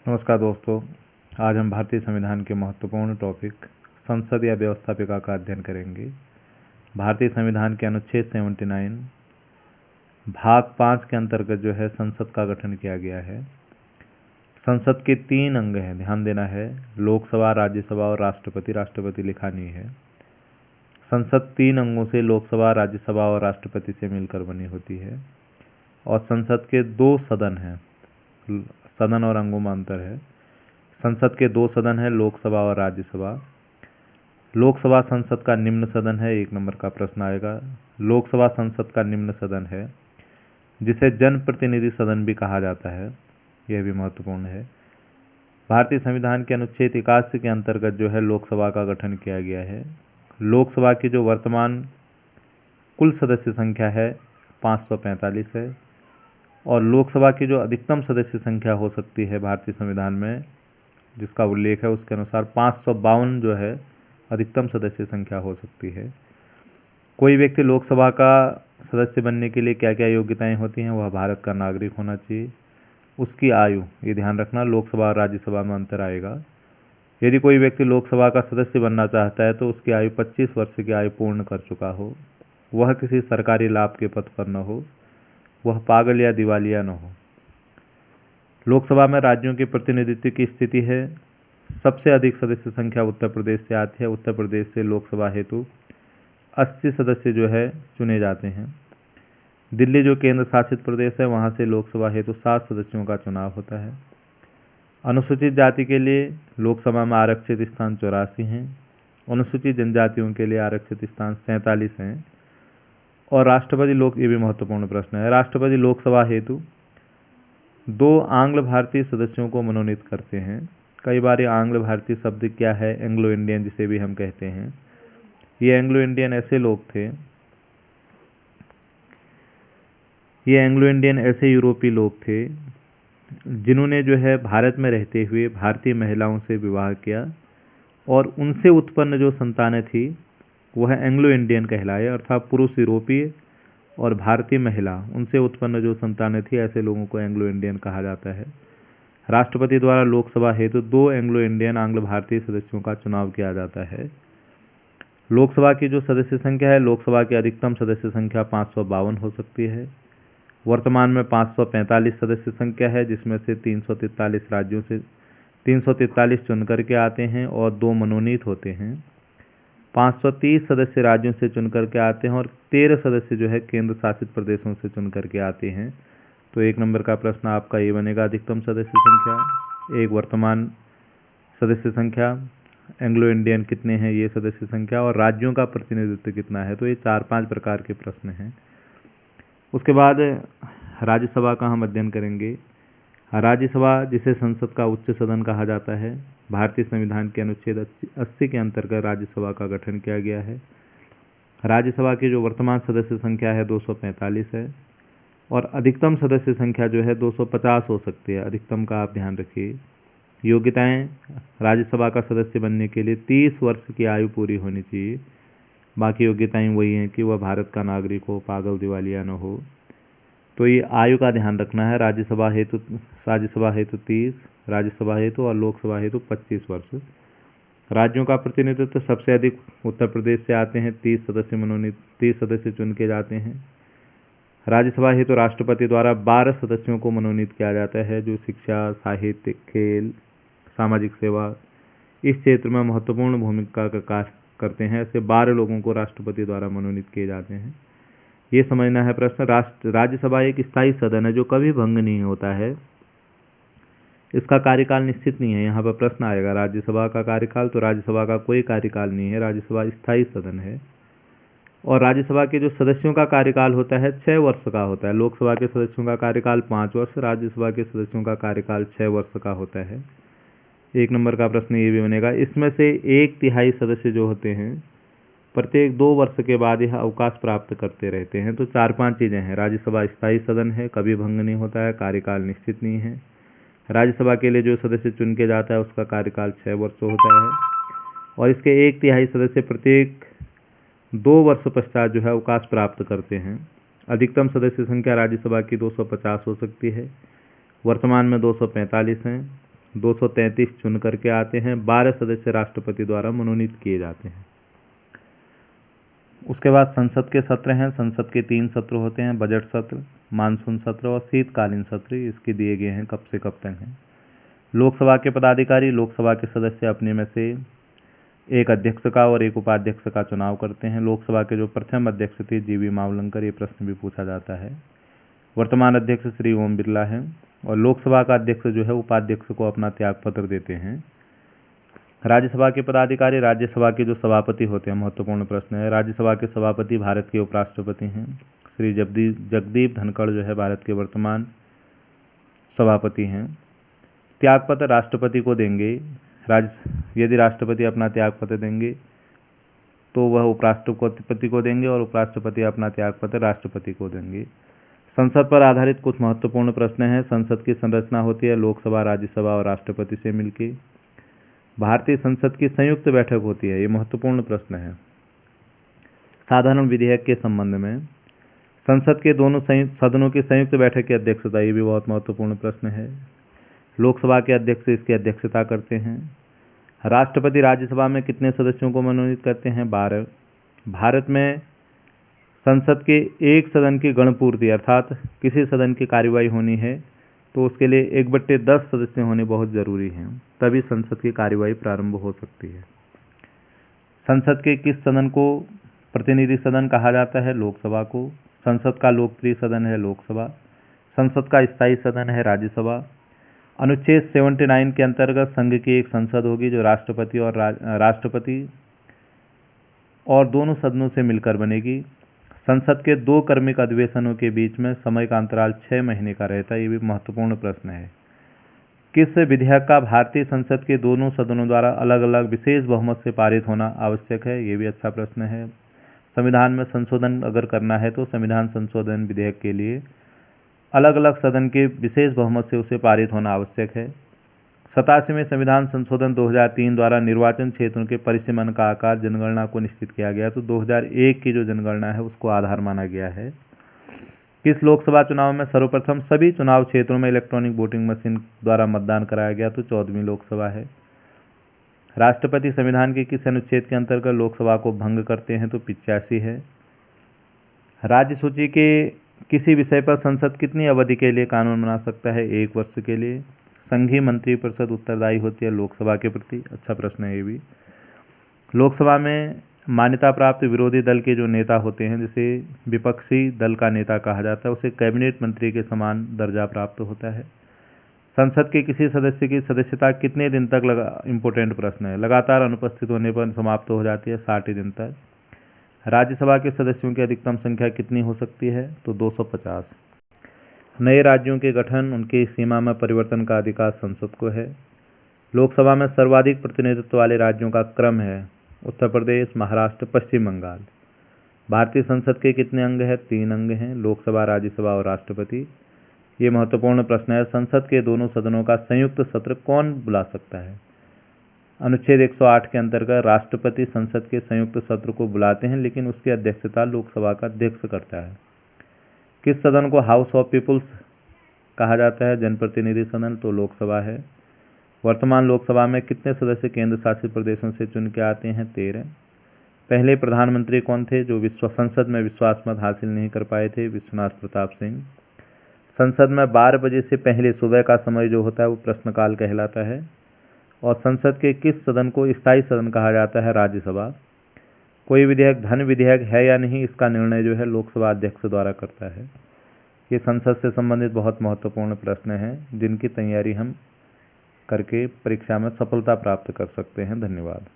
नमस्कार दोस्तों, आज हम भारतीय संविधान के महत्वपूर्ण टॉपिक संसद या व्यवस्थापिका का अध्ययन करेंगे। भारतीय संविधान के अनुच्छेद 79 भाग 5 के अंतर्गत जो है संसद का गठन किया गया है। संसद के 3 अंग हैं, ध्यान देना है, लोकसभा, राज्यसभा और राष्ट्रपति। राष्ट्रपति लिखा नहीं है। संसद 3 अंगों से लोकसभा, राज्यसभा और राष्ट्रपति से मिलकर बनी होती है। और संसद के 2 सदन हैं। सदन और अंगों में अंतर है। संसद के 2 सदन हैं, लोकसभा और राज्यसभा। लोकसभा संसद का निम्न सदन है, 1 नंबर का प्रश्न आएगा। लोकसभा संसद का निम्न सदन है जिसे जनप्रतिनिधि सदन भी कहा जाता है, यह भी महत्वपूर्ण है। भारतीय संविधान के अनुच्छेद 81 के अंतर्गत जो है लोकसभा का गठन किया गया है। लोकसभा की जो वर्तमान कुल सदस्य संख्या है 545 है और लोकसभा की जो अधिकतम सदस्य संख्या हो सकती है भारतीय संविधान में जिसका उल्लेख है उसके अनुसार 552 जो है अधिकतम सदस्य संख्या हो सकती है। कोई व्यक्ति लोकसभा का सदस्य बनने के लिए क्या क्या योग्यताएं होती हैं? वह भारत का नागरिक होना चाहिए। उसकी आयु, ये ध्यान रखना, लोकसभा और राज्यसभा में अंतर आएगा। यदि कोई व्यक्ति लोकसभा का सदस्य बनना चाहता है तो उसकी आयु 25 वर्ष की आयु पूर्ण कर चुका हो, वह किसी सरकारी लाभ के पद पर न हो, वह पागल या दिवालिया न हो। लोकसभा में राज्यों के प्रतिनिधित्व की स्थिति है। सबसे अधिक सदस्य संख्या उत्तर प्रदेश से आती है। उत्तर प्रदेश से लोकसभा हेतु 80 सदस्य जो है चुने जाते हैं। दिल्ली जो केंद्र शासित प्रदेश है वहाँ से लोकसभा हेतु 7 सदस्यों का चुनाव होता है। अनुसूचित जाति के लिए लोकसभा में आरक्षित स्थान 84 हैं। अनुसूचित जनजातियों के लिए आरक्षित स्थान 47 हैं। और राष्ट्रपति ये भी महत्वपूर्ण प्रश्न है। राष्ट्रपति लोकसभा हेतु 2 आंग्ल भारतीय सदस्यों को मनोनीत करते हैं। कई बार ये आंग्ल भारतीय शब्द क्या है? एंग्लो इंडियन जिसे भी हम कहते हैं। ये एंग्लो इंडियन ऐसे यूरोपीय लोग थे जिन्होंने जो है भारत में रहते हुए भारतीय महिलाओं से विवाह किया और उनसे उत्पन्न जो संतानें थी वह एंग्लो इंडियन कहलाए, अर्थात पुरुष यूरोपीय और भारतीय महिला, उनसे उत्पन्न जो संतानें थी ऐसे लोगों को एंग्लो इंडियन कहा जाता है। राष्ट्रपति द्वारा लोकसभा हेतु 2 एंग्लो इंडियन आंग्ल भारतीय सदस्यों का चुनाव किया जाता है। लोकसभा की जो सदस्य संख्या है, लोकसभा की अधिकतम सदस्य संख्या 552 हो सकती है। वर्तमान में 545 सदस्य संख्या है जिसमें से 343 राज्यों से 343 चुन करके आते हैं और 2 मनोनीत होते हैं। 530 सदस्य राज्यों से चुन करके आते हैं और 13 सदस्य जो है केंद्र शासित प्रदेशों से चुन करके आते हैं। तो 1 नंबर का प्रश्न आपका ये बनेगा, अधिकतम सदस्य संख्या, एक वर्तमान सदस्य संख्या, एंग्लो इंडियन कितने हैं ये सदस्य संख्या, और राज्यों का प्रतिनिधित्व कितना है। तो ये 4-5 प्रकार के प्रश्न हैं। उसके बाद राज्यसभा का हम अध्ययन करेंगे। राज्यसभा जिसे संसद का उच्च सदन कहा जाता है, भारतीय संविधान के अनुच्छेद 80 के अंतर्गत राज्यसभा का गठन किया गया है। राज्यसभा की जो वर्तमान सदस्य संख्या है 245 है और अधिकतम सदस्य संख्या जो है 250 हो सकती है। अधिकतम का आप ध्यान रखिए। योग्यताएं, राज्यसभा का सदस्य बनने के लिए 30 वर्ष की आयु पूरी होनी चाहिए। बाकी योग्यताएं वही हैं कि वह भारत का नागरिक हो, पागल दिवालिया न हो। तो ये आयु का ध्यान रखना है। राज्यसभा हेतु 30, राज्यसभा हेतु और लोकसभा हेतु 25 वर्ष। राज्यों का प्रतिनिधित्व सबसे अधिक उत्तर प्रदेश से आते हैं, 30 सदस्य चुन के जाते हैं। राज्यसभा हेतु राष्ट्रपति द्वारा 12 सदस्यों को मनोनीत किया जाता है जो शिक्षा, साहित्य, खेल, सामाजिक सेवा इस क्षेत्र में महत्वपूर्ण भूमिका का कार्य करते हैं। ऐसे 12 लोगों को राष्ट्रपति द्वारा मनोनीत किए जाते हैं। ये समझना है प्रश्न। राज्यसभा एक स्थायी सदन है जो कभी भंग नहीं होता है। इसका कार्यकाल निश्चित नहीं है। यहाँ पर प्रश्न आएगा राज्यसभा का कार्यकाल, तो राज्यसभा का कोई कार्यकाल नहीं है। राज्यसभा स्थायी सदन है। और राज्यसभा के जो सदस्यों का कार्यकाल होता है 6 वर्ष का होता है। लोकसभा के सदस्यों का कार्यकाल 5 वर्ष, राज्यसभा के सदस्यों का कार्यकाल 6 वर्ष का होता है। 1 नंबर का प्रश्न ये भी बनेगा। इसमें से 1/3 सदस्य जो होते हैं प्रत्येक 2 वर्ष के बाद यह अवकाश प्राप्त करते रहते हैं। तो 4-5 चीज़ें हैं। राज्यसभा स्थायी सदन है, कभी भंग नहीं होता है, कार्यकाल निश्चित नहीं है। राज्यसभा के लिए जो सदस्य चुन के जाता है उसका कार्यकाल 6 वर्ष होता है और इसके 1/3 सदस्य प्रत्येक 2 वर्ष पश्चात जो है अवकाश प्राप्त करते हैं। अधिकतम सदस्य संख्या राज्यसभा की 250 हो सकती है। वर्तमान में 245 हैं। 233 चुन करके आते हैं, 12 सदस्य राष्ट्रपति द्वारा मनोनीत किए जाते हैं। उसके बाद संसद के सत्र हैं। संसद के 3 सत्र होते हैं, बजट सत्र, मानसून सत्र और शीतकालीन सत्र। इसके दिए गए हैं कब से कब तक हैं। लोकसभा के पदाधिकारी लोकसभा के सदस्य अपने में से एक अध्यक्ष का और एक उपाध्यक्ष का चुनाव करते हैं। लोकसभा के जो प्रथम अध्यक्ष थे जीवी मावलंकर, ये प्रश्न भी पूछा जाता है। वर्तमान अध्यक्ष श्री ओम बिरला हैं और लोकसभा का अध्यक्ष जो है उपाध्यक्ष को अपना त्यागपत्र देते हैं। राज्यसभा के पदाधिकारी राज्यसभा के जो सभापति होते हैं, महत्वपूर्ण प्रश्न है। राज्यसभा के सभापति भारत के उपराष्ट्रपति हैं। श्री जगदीप धनखड़ जो है भारत के वर्तमान सभापति हैं। त्यागपत्र राष्ट्रपति को देंगे। यदि राष्ट्रपति अपना त्यागपत्र देंगे तो वह उपराष्ट्रपति को देंगे और उपराष्ट्रपति अपना त्यागपत्र राष्ट्रपति को देंगे। संसद पर आधारित कुछ महत्वपूर्ण प्रश्न हैं। संसद की संरचना होती है लोकसभा, राज्यसभा और राष्ट्रपति से मिलकर। भारतीय संसद की संयुक्त बैठक होती है, ये महत्वपूर्ण प्रश्न है। साधारण विधेयक के संबंध में संसद के दोनों सदनों की संयुक्त बैठक की अध्यक्षता, ये भी बहुत महत्वपूर्ण प्रश्न है। लोकसभा के अध्यक्ष इसकी अध्यक्षता करते हैं। राष्ट्रपति राज्यसभा में कितने सदस्यों को मनोनीत करते हैं? 12। भारत में संसद के एक सदन की गणपूर्ति अर्थात किसी सदन की कार्यवाही होनी है तो उसके लिए 1/10 सदस्य होने बहुत ज़रूरी हैं, तभी संसद की कार्यवाही प्रारंभ हो सकती है। संसद के किस सदन को प्रतिनिधि सदन कहा जाता है? लोकसभा को। संसद का लोकप्रिय सदन है लोकसभा। संसद का स्थायी सदन है राज्यसभा। अनुच्छेद 79 के अंतर्गत संघ की एक संसद होगी जो राष्ट्रपति और दोनों सदनों से मिलकर बनेगी। संसद के 2 क्रमिक अधिवेशनों के बीच में समय का अंतराल 6 महीने का रहता है, ये भी महत्वपूर्ण प्रश्न है। किस विधेयक का भारतीय संसद के दोनों सदनों द्वारा अलग अलग विशेष बहुमत से पारित होना आवश्यक है? ये भी अच्छा प्रश्न है। संविधान में संशोधन अगर करना है तो संविधान संशोधन विधेयक के लिए अलग अलग सदन के विशेष बहुमत से उसे पारित होना आवश्यक है। 87वें संविधान संशोधन 2003 द्वारा निर्वाचन क्षेत्रों के परिसीमन का आकार जनगणना को निश्चित किया गया, तो 2001 की जो जनगणना है उसको आधार माना गया है। किस लोकसभा चुनाव में सर्वप्रथम सभी चुनाव क्षेत्रों में इलेक्ट्रॉनिक वोटिंग मशीन द्वारा मतदान कराया गया? तो 14वीं लोकसभा है। राष्ट्रपति संविधान के किस अनुच्छेद के अंतर्गत लोकसभा को भंग करते हैं? तो 85 है। राज्य सूची के किसी विषय पर संसद कितनी अवधि के लिए कानून बना सकता है? 1 वर्ष के लिए। संघीय मंत्रिपरिषद उत्तरदायी होती है लोकसभा के प्रति, अच्छा प्रश्न है ये भी। लोकसभा में मान्यता प्राप्त विरोधी दल के जो नेता होते हैं, जिसे विपक्षी दल का नेता कहा जाता है, उसे कैबिनेट मंत्री के समान दर्जा प्राप्त होता है। संसद के किसी सदस्य की सदस्यता कितने दिन तक इम्पोर्टेंट प्रश्न है, लगातार अनुपस्थित होने पर समाप्त हो जाती है 60 दिन तक। राज्यसभा के सदस्यों की अधिकतम संख्या कितनी हो सकती है? तो 250। नए राज्यों के गठन, उनकी सीमा में परिवर्तन का अधिकार संसद को है। लोकसभा में सर्वाधिक प्रतिनिधित्व वाले राज्यों का क्रम है उत्तर प्रदेश, महाराष्ट्र, पश्चिम बंगाल। भारतीय संसद के कितने अंग हैं? 3 अंग हैं, लोकसभा, राज्यसभा और राष्ट्रपति। ये महत्वपूर्ण प्रश्न है। संसद के दोनों सदनों का संयुक्त सत्र कौन बुला सकता है? अनुच्छेद 108 के अंतर्गत राष्ट्रपति संसद के संयुक्त सत्र को बुलाते हैं, लेकिन उसकी अध्यक्षता लोकसभा का अध्यक्ष करता है। किस सदन को हाउस ऑफ पीपुल्स कहा जाता है? जनप्रतिनिधि सदन, तो लोकसभा है। वर्तमान लोकसभा में कितने सदस्य केंद्र शासित प्रदेशों से चुन के आते हैं? 13। पहले प्रधानमंत्री कौन थे जो संसद में विश्वास मत हासिल नहीं कर पाए थे? विश्वनाथ प्रताप सिंह। संसद में 12 बजे से पहले सुबह का समय जो होता है वो प्रश्नकाल कहलाता है। और संसद के किस सदन को स्थायी सदन कहा जाता है? राज्यसभा। कोई विधेयक धन विधेयक है या नहीं, इसका निर्णय जो है लोकसभा अध्यक्ष द्वारा करता है। ये संसद से संबंधित बहुत महत्वपूर्ण प्रश्न हैं जिनकी तैयारी हम करके परीक्षा में सफलता प्राप्त कर सकते हैं। धन्यवाद।